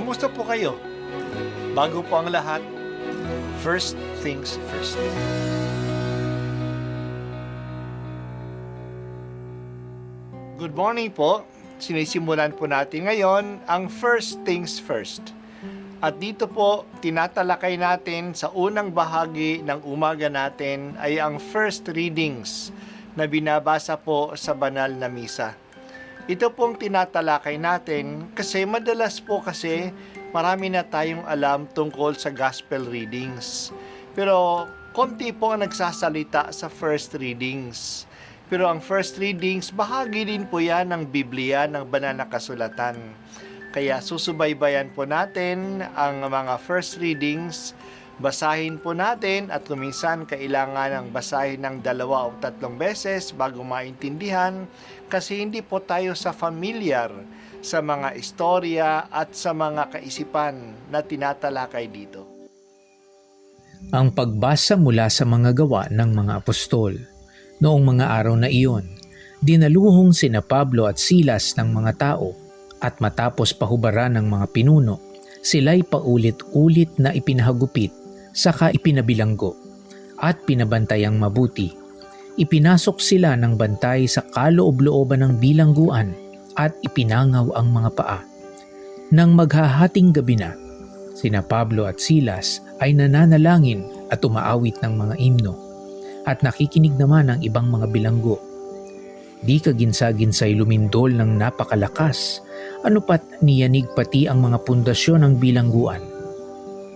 Kamusta po kayo? Bago po ang lahat, first things first. Good morning po. Sinisimulan po natin ngayon ang first things first. At dito po, tinatalakay natin sa unang bahagi ng umaga natin ay ang first readings na binabasa po sa banal na misa. Ito pong tinatalakay natin kasi madalas po kasi marami na tayong alam tungkol sa gospel readings. Pero konti po ang nagsasalita sa first readings. Pero ang first readings, bahagi din po yan ng Biblia, ng banal na kasulatan. Kaya susubaybayan po natin ang mga first readings, basahin po natin at kuminsan kailangan ng basahin ng 2 o 3 beses bago maintindihan kasi hindi po tayo familiar sa mga istorya at sa mga kaisipan na tinatalakay dito. Ang pagbasa mula sa mga gawa ng mga apostol. Noong mga araw na iyon, dinaluhong sina Pablo at Silas ng mga tao at matapos pahubaran ng mga pinuno, sila'y paulit-ulit na ipinahagupit saka ipinabilanggo at pinabantayang mabuti. Ipinasok sila ng bantay sa kaloob-looban ng bilangguan at ipinangaw ang mga paa. Nang maghahating gabi na, sina Pablo at Silas ay nananalangin at umaawit ng mga himno at nakikinig naman ang ibang mga bilanggo. Di kaginsa-ginsay lumindol ng napakalakas, anupat niyanig pati ang mga pundasyon ng bilangguan.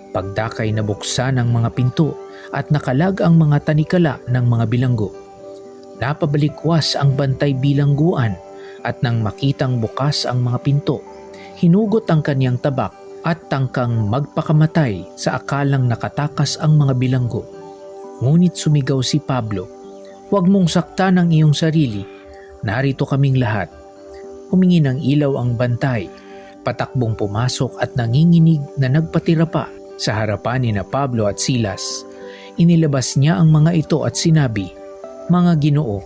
Pagdakay nabuksan ang mga pinto at nakalag ang mga tanikala ng mga bilanggo. Napabalikwas ang bantay bilangguan at nang makitang bukas ang mga pinto, hinugot ang kanyang tabak at tangkang magpakamatay sa akalang nakatakas ang mga bilanggo. Ngunit sumigaw si Pablo, "Huwag mong saktan ang iyong sarili. Narito kaming lahat." Humingi ng ilaw ang bantay, patakbong pumasok at nanginginig na nagpatira pa sa harapan ni Pablo at Silas. Inilabas niya ang mga ito at sinabi, "Mga Ginoo,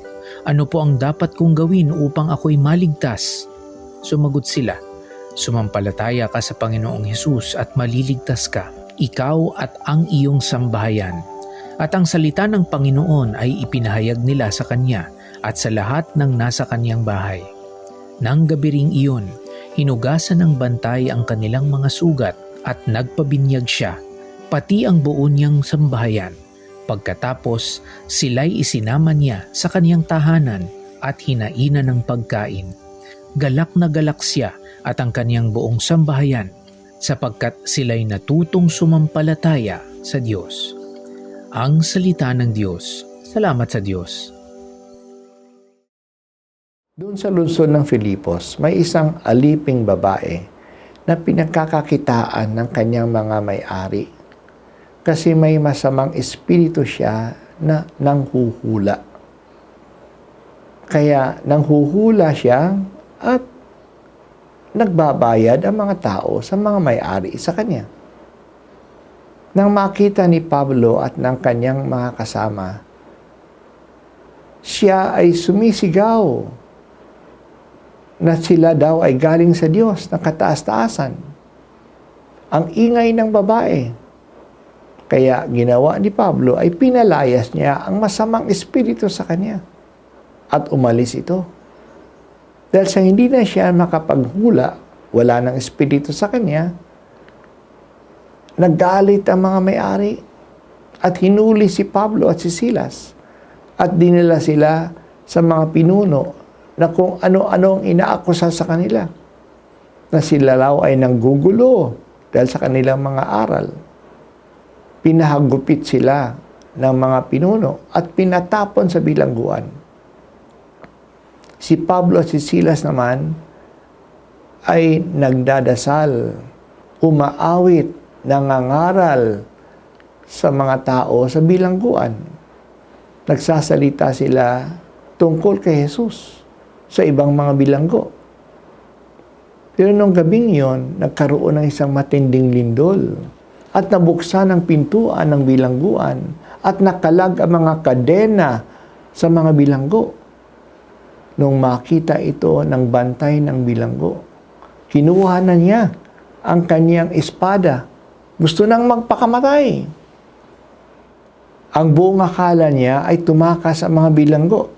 ano po ang dapat kong gawin upang ako'y maligtas?" Sumagot sila, "Sumampalataya ka sa Panginoong Hesus at maliligtas ka, ikaw at ang iyong sambahayan." At ang salita ng Panginoon ay ipinahayag nila sa kanya at sa lahat ng nasa kanyang bahay. Nang gabi ring iyon, hinugasan ng bantay ang kanilang mga sugat at nagpabinyag siya, pati ang buo niyang sambahayan. Pagkatapos, sila'y isinama niya sa kaniyang tahanan at hinainan ng pagkain. Galak na galak siya at ang kaniyang buong sambahayan sapagkat sila'y natutong sumampalataya sa Diyos. Ang salita ng Diyos. Salamat sa Diyos. Doon sa lungsod ng Filipos, may isang aliping babae na pinagkakakitaan ng kanyang mga may-ari kasi may masamang espiritu siya na nanghuhula. Kaya nanghuhula siya at nagbabayad ang mga tao sa mga may-ari sa kanya. Nang makita ni Pablo at ng kanyang mga kasama, siya ay sumisigaw na sila daw ay galing sa Diyos na kataas-taasan. Ang ingay ng babae. Kaya ginawa ni Pablo ay pinalayas niya ang masamang espiritu sa kanya at umalis ito. Dahil sa hindi na siya makapaghula, wala ng espiritu sa kanya, naggalit ang mga may-ari at hinuli si Pablo at si Silas at dinala sila sa mga pinuno na kung ano-ano ang inaakusa sa kanila, na sila raw ay nanggugulo dahil sa kanilang mga aral. Pinahagupit sila ng mga pinuno at pinatapon sa bilangguan. Si Pablo at si Silas naman ay nagdadasal, umaawit, nangangaral sa mga tao sa bilangguan. Nagsasalita sila tungkol kay Jesus sa ibang mga bilanggo. Pero nung gabing yon, nagkaroon ng isang matinding lindol at nabuksan ang pintuan ng bilangguan at nakalag ang mga kadena sa mga bilanggo. Nung makita ito ng bantay ng bilanggo, kinuha na niya ang kanyang espada. Gusto nang magpakamatay. Ang buong akala niya ay tumakas sa mga bilanggo.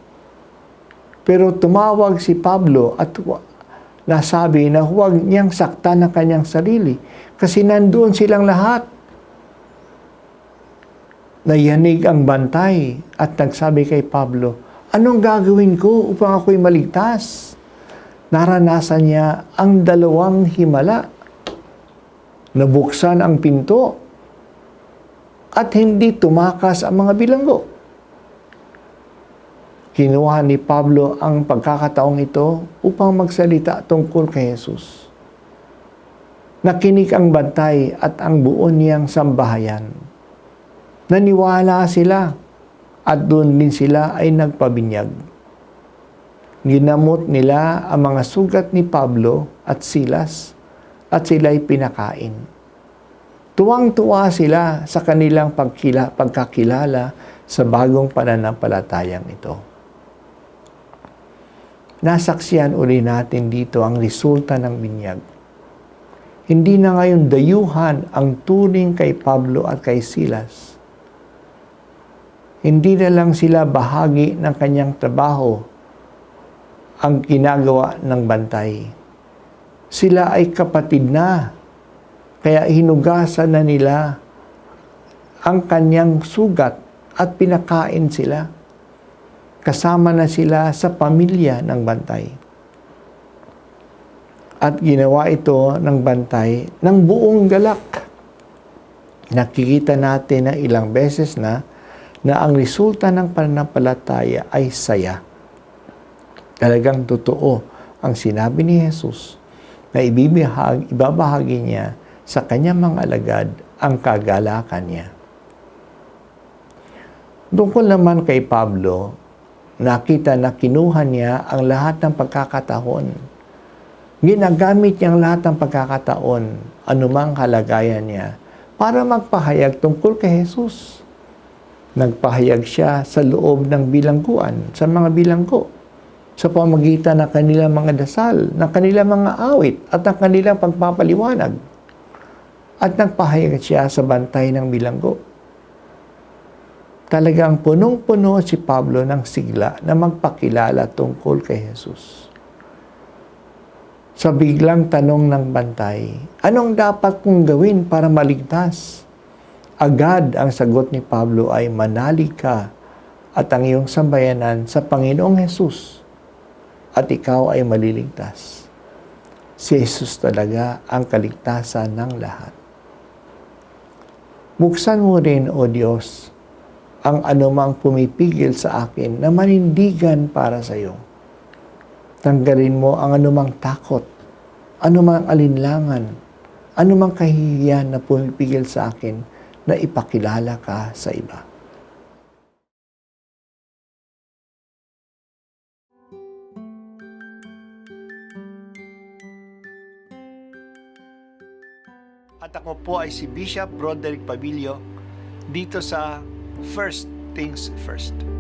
Pero tumawag si Pablo at nasabi na huwag niyang saktan ang kanyang sarili kasi nandoon silang lahat. Nayanig ang bantay at nagsabi kay Pablo, anong gagawin ko upang ako'y maligtas? Naranasan niya ang 2 himala. Nabuksan ang pinto at hindi tumakas ang mga bilanggo. Kinuha ni Pablo ang pagkakataong ito upang magsalita tungkol kay Jesus. Nakinig ang bantay at ang buo niyang sambahayan. Naniwala sila at doon din sila ay nagpabinyag. Ginamot nila ang mga sugat ni Pablo at Silas at sila'y pinakain. Tuwang-tuwa sila sa kanilang pagkakilala sa bagong pananampalatayang ito. Nasaksiyan uli natin dito ang resulta ng binyag. Hindi na ngayon dayuhan ang turing kay Pablo at kay Silas. Hindi na lang sila bahagi ng kanyang trabaho ang ginagawa ng bantay. Sila ay kapatid na, kaya hinugasan na nila ang kanyang sugat at pinakain sila. Kasama na sila sa pamilya ng bantay. At ginawa ito ng bantay ng buong galak. Nakikita natin na ilang beses na ang resulta ng pananampalataya ay saya. Talagang totoo ang sinabi ni Jesus na ibabahagi niya sa kanyang mga alagad ang kagalakan niya. Tungkol naman kay Pablo, nakita na kinuha niya ang lahat ng pagkakataon. Ginagamit niya ang lahat ng pagkakataon, anumang kalagayan niya, para magpahayag tungkol kay Jesus. Nagpahayag siya sa loob ng bilangguan, sa mga bilanggo, sa pamagitan ng kanilang mga dasal, ng kanilang mga awit, at ng kanilang pagpapaliwanag. At nagpahayag siya sa bantay ng bilanggo. Talagang punong-puno si Pablo ng sigla na magpakilala tungkol kay Jesus. Sa biglang tanong ng bantay, anong dapat kong gawin para maligtas? Agad ang sagot ni Pablo ay manalig ka at ang iyong sambayanan sa Panginoong Jesus at ikaw ay maliligtas. Si Jesus talaga ang kaligtasan ng lahat. Buksan mo rin, O Diyos, ang anumang pumipigil sa akin na manindigan para sa iyo. Tanggalin mo ang anumang takot, anumang alinlangan, anumang kahihiyan na pumipigil sa akin na ipakilala ka sa iba. At ako po ay si Bishop Broderick Pabilio dito sa First Things First.